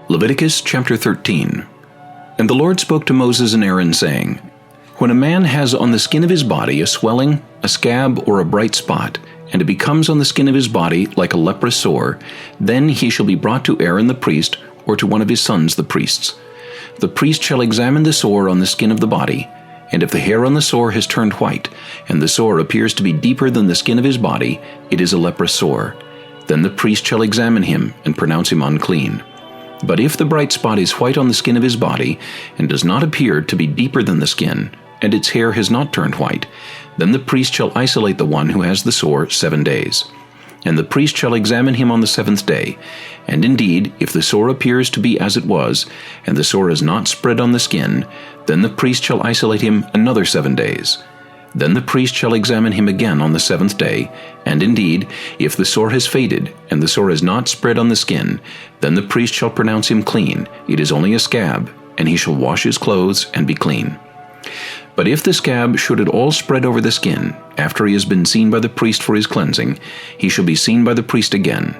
Leviticus chapter 13. And the Lord spoke to Moses and Aaron, saying, When a man has on the skin of his body a swelling, a scab, or a bright spot, and it becomes on the skin of his body like a leprous sore, then he shall be brought to Aaron the priest, or to one of his sons the priests. The priest shall examine the sore on the skin of the body, and if the hair on the sore has turned white, and the sore appears to be deeper than the skin of his body, it is a leprous sore. Then the priest shall examine him, and pronounce him unclean. But if the bright spot is white on the skin of his body, and does not appear to be deeper than the skin, and its hair has not turned white, then the priest shall isolate the one who has the sore 7 days. And the priest shall examine him on the 7th day. And indeed, if the sore appears to be as it was, and the sore is not spread on the skin, then the priest shall isolate him another 7 days. Then the priest shall examine him again on the 7th day, and indeed, if the sore has faded, and the sore is not spread on the skin, then the priest shall pronounce him clean. It is only a scab, and he shall wash his clothes and be clean. But if the scab should at all spread over the skin, after he has been seen by the priest for his cleansing, he shall be seen by the priest again.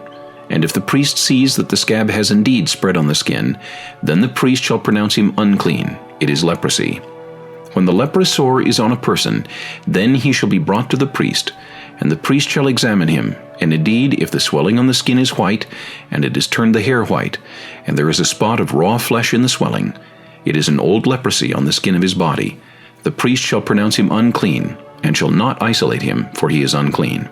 And if the priest sees that the scab has indeed spread on the skin, then the priest shall pronounce him unclean. It is leprosy. When the leprous sore is on a person, then he shall be brought to the priest, and the priest shall examine him. And indeed, if the swelling on the skin is white, and it has turned the hair white, and there is a spot of raw flesh in the swelling, it is an old leprosy on the skin of his body. The priest shall pronounce him unclean, and shall not isolate him, for he is unclean.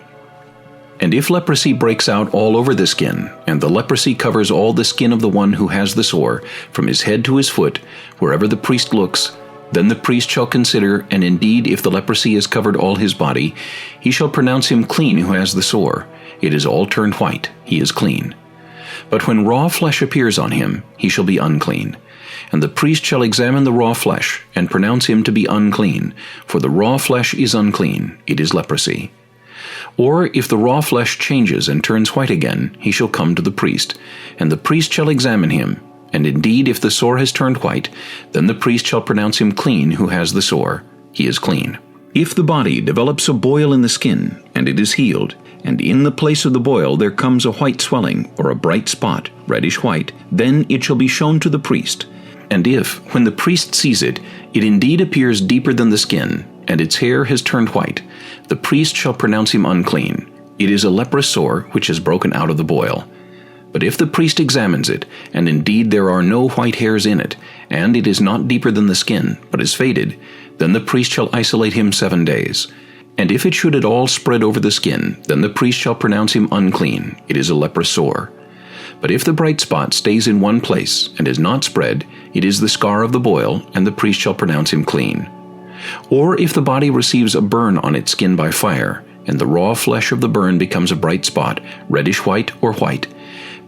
And if leprosy breaks out all over the skin, and the leprosy covers all the skin of the one who has the sore, from his head to his foot, wherever the priest looks, then the priest shall consider, and indeed if the leprosy has covered all his body, he shall pronounce him clean who has the sore. It is all turned white, he is clean. But when raw flesh appears on him, he shall be unclean. And the priest shall examine the raw flesh, and pronounce him to be unclean, for the raw flesh is unclean, it is leprosy. Or if the raw flesh changes and turns white again, he shall come to the priest, and the priest shall examine him. And indeed, if the sore has turned white, then the priest shall pronounce him clean who has the sore. He is clean. If the body develops a boil in the skin, and it is healed, and in the place of the boil there comes a white swelling, or a bright spot, reddish white, then it shall be shown to the priest. And if, when the priest sees it, it indeed appears deeper than the skin, and its hair has turned white, the priest shall pronounce him unclean. It is a leprous sore which has broken out of the boil. But if the priest examines it, and indeed there are no white hairs in it, and it is not deeper than the skin, but is faded, then the priest shall isolate him 7 days. And if it should at all spread over the skin, then the priest shall pronounce him unclean. It is a leprous sore. But if the bright spot stays in one place, and is not spread, it is the scar of the boil, and the priest shall pronounce him clean. Or if the body receives a burn on its skin by fire, and the raw flesh of the burn becomes a bright spot, reddish white or white,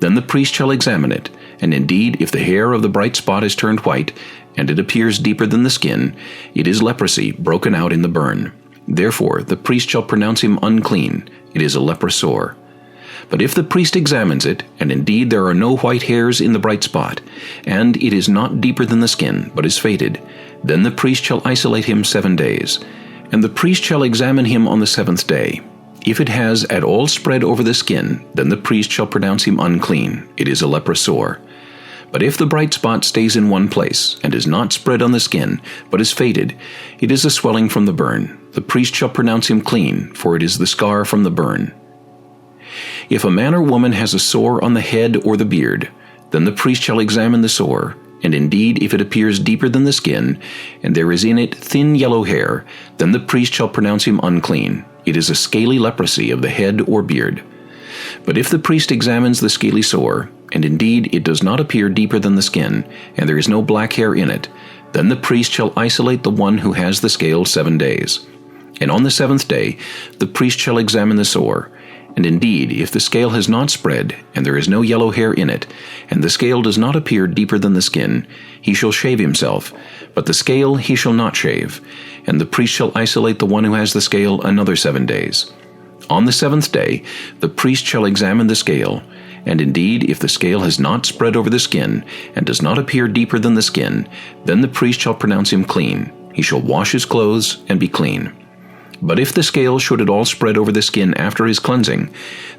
then the priest shall examine it, and indeed if the hair of the bright spot is turned white, and it appears deeper than the skin, it is leprosy broken out in the burn. Therefore the priest shall pronounce him unclean. It is a leprous sore. But if the priest examines it, and indeed there are no white hairs in the bright spot, and it is not deeper than the skin, but is faded, then the priest shall isolate him 7 days. And the priest shall examine him on the 7th day. If it has at all spread over the skin, then the priest shall pronounce him unclean. It is a leprous sore. But if the bright spot stays in one place, and is not spread on the skin, but is faded, it is a swelling from the burn. The priest shall pronounce him clean, for it is the scar from the burn. If a man or woman has a sore on the head or the beard, then the priest shall examine the sore, and indeed if it appears deeper than the skin, and there is in it thin yellow hair, then the priest shall pronounce him unclean. It is a scaly leprosy of the head or beard. But if the priest examines the scaly sore, and indeed it does not appear deeper than the skin, and there is no black hair in it, then the priest shall isolate the one who has the scale 7 days. And on the 7th day the priest shall examine the sore, and indeed if the scale has not spread, and there is no yellow hair in it, and the scale does not appear deeper than the skin, he shall shave himself, but the scale he shall not shave, and the priest shall isolate the one who has the scale another 7 days. On the 7th day the priest shall examine the scale, and indeed if the scale has not spread over the skin, and does not appear deeper than the skin, then the priest shall pronounce him clean. He shall wash his clothes and be clean. But if the scale should at all spread over the skin after his cleansing,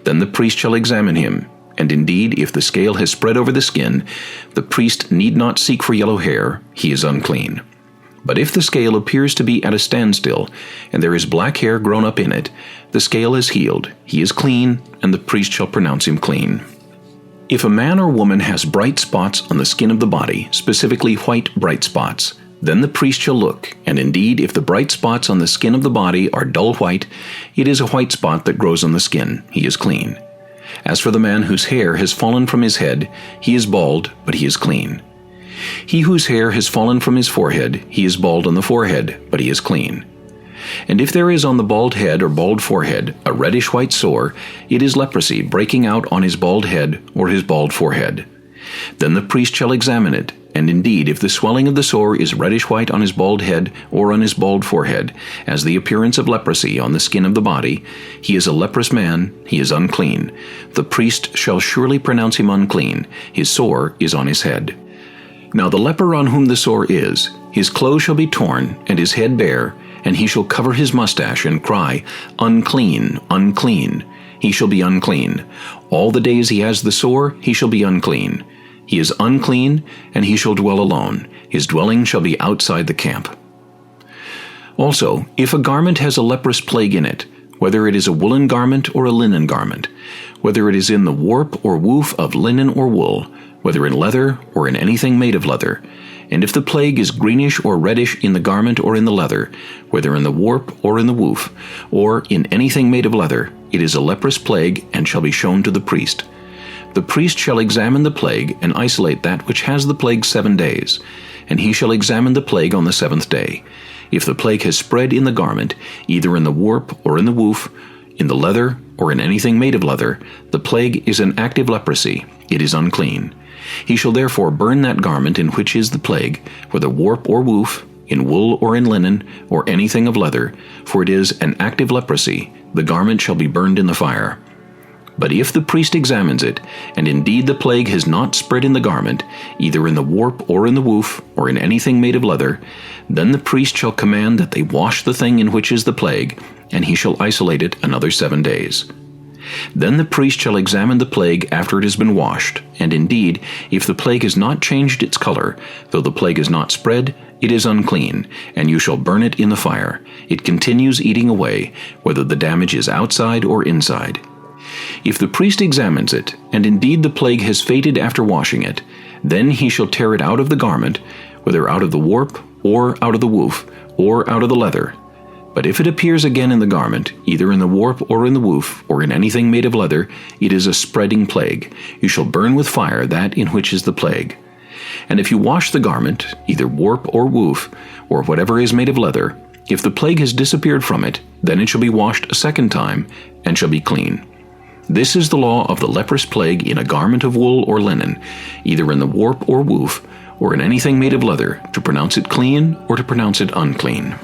then the priest shall examine him, and indeed if the scale has spread over the skin, the priest need not seek for yellow hair, he is unclean. But if the scale appears to be at a standstill, and there is black hair grown up in it, the scale is healed, he is clean, and the priest shall pronounce him clean. If a man or woman has bright spots on the skin of the body, specifically white bright spots, then the priest shall look, and indeed if the bright spots on the skin of the body are dull white, it is a white spot that grows on the skin, he is clean. As for the man whose hair has fallen from his head, he is bald, but he is clean. He whose hair has fallen from his forehead, he is bald on the forehead, but he is clean. And if there is on the bald head or bald forehead a reddish-white sore, it is leprosy breaking out on his bald head or his bald forehead. Then the priest shall examine it, and indeed if the swelling of the sore is reddish-white on his bald head or on his bald forehead, as the appearance of leprosy on the skin of the body, he is a leprous man, he is unclean. The priest shall surely pronounce him unclean, his sore is on his head. Now the leper on whom the sore is, his clothes shall be torn, and his head bare, and he shall cover his mustache, and cry, Unclean, unclean. He shall be unclean. All the days he has the sore, he shall be unclean. He is unclean, and he shall dwell alone. His dwelling shall be outside the camp. Also, if a garment has a leprous plague in it, whether it is a woolen garment or a linen garment, whether it is in the warp or woof of linen or wool, whether in leather or in anything made of leather, and if the plague is greenish or reddish in the garment or in the leather, whether in the warp or in the woof, or in anything made of leather, it is a leprous plague and shall be shown to the priest. The priest shall examine the plague and isolate that which has the plague 7 days, and he shall examine the plague on the 7th day. If the plague has spread in the garment, either in the warp or in the woof, in the leather or in anything made of leather, the plague is an active leprosy, it is unclean. He shall therefore burn that garment in which is the plague, whether warp or woof, in wool or in linen, or anything of leather, for it is an active leprosy, the garment shall be burned in the fire. But if the priest examines it, and indeed the plague has not spread in the garment, either in the warp or in the woof, or in anything made of leather, then the priest shall command that they wash the thing in which is the plague, and he shall isolate it another 7 days. Then the priest shall examine the plague after it has been washed, and indeed, if the plague has not changed its color, though the plague is not spread, it is unclean, and you shall burn it in the fire. It continues eating away, whether the damage is outside or inside. If the priest examines it, and indeed the plague has faded after washing it, then he shall tear it out of the garment, whether out of the warp, or out of the woof, or out of the leather. But if it appears again in the garment, either in the warp or in the woof, or in anything made of leather, it is a spreading plague. You shall burn with fire that in which is the plague. And if you wash the garment, either warp or woof, or whatever is made of leather, if the plague has disappeared from it, then it shall be washed a second time, and shall be clean. This is the law of the leprous plague in a garment of wool or linen, either in the warp or woof, or in anything made of leather, to pronounce it clean or to pronounce it unclean.